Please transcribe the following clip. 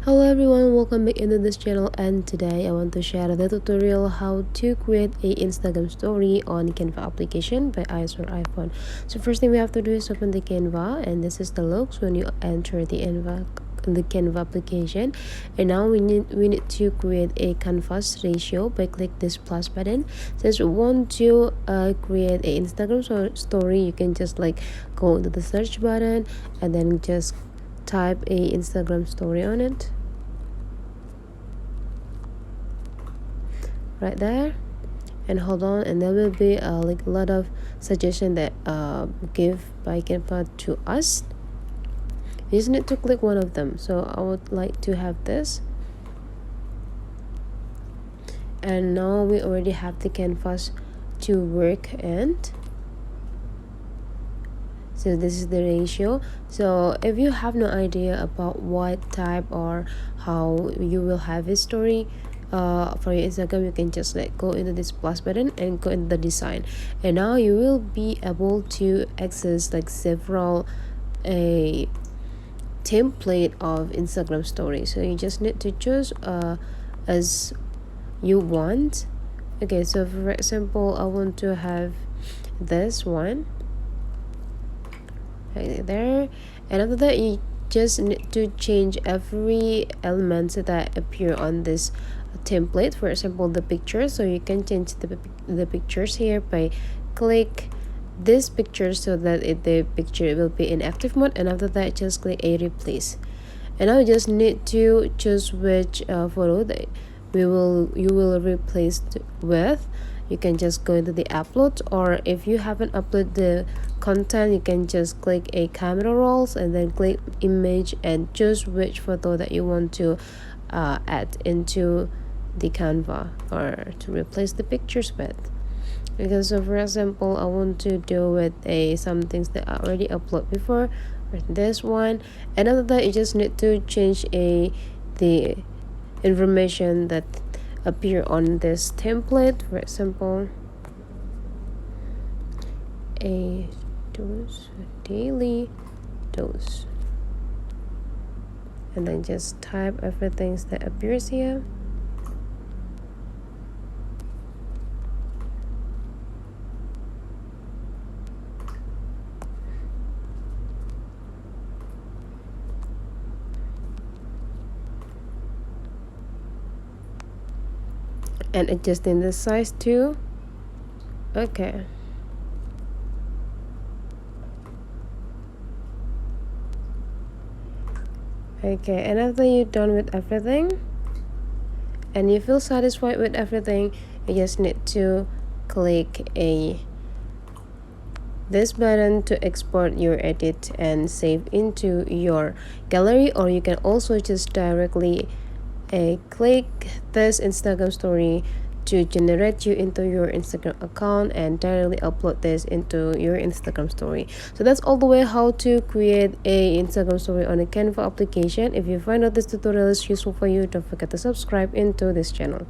Hello everyone, welcome back into this channel, and today I want to share the tutorial how to create a Instagram story on Canva application by iOS or iPhone. So first thing we have to do is open the Canva, and this is the looks when you enter the Canva application. And now we need to create a canvas ratio by click this plus button. Since we want to create a Instagram story, you can just go into the search button and then just type a Instagram story on it right there, and hold on, and there will be a lot of suggestion that give by Canva to us. You just need to click one of them. So I would like to have this, and now we already have the canvas to work. And so this is the ratio. So if you have no idea about what type or how you will have a story for your Instagram, you can just go into this plus button and go into the design, and now you will be able to access several a template of Instagram stories. So you just need to choose as you want. Okay, so for example, I want to have this one right there, and after that you just need to change every element that appear on this template. For example, the picture, so you can change the pictures here by click this picture so that the picture will be in active mode, and after that just click a replace. And now you just need to choose which photo that you will replace with. You can just go into the upload, or if you haven't uploaded the content, you can just click a camera rolls and then click image and choose which photo that you want to add into the Canva or to replace the pictures with. Because so for example, I want to do with some things that I already uploaded before, or this one, and after that you just need to change the information that appear on this template. For example, a dose, daily dose, and then just type everything that appears here. And adjusting the size too. Okay, and after you're done with everything and you feel satisfied with everything, you just need to click this button to export your edit and save into your gallery, or you can also just directly click this Instagram story to generate you into your Instagram account and directly upload this into your Instagram story. So that's all the way how to create a Instagram story on a Canva application. If you find out this tutorial is useful for you, don't forget to subscribe into this channel.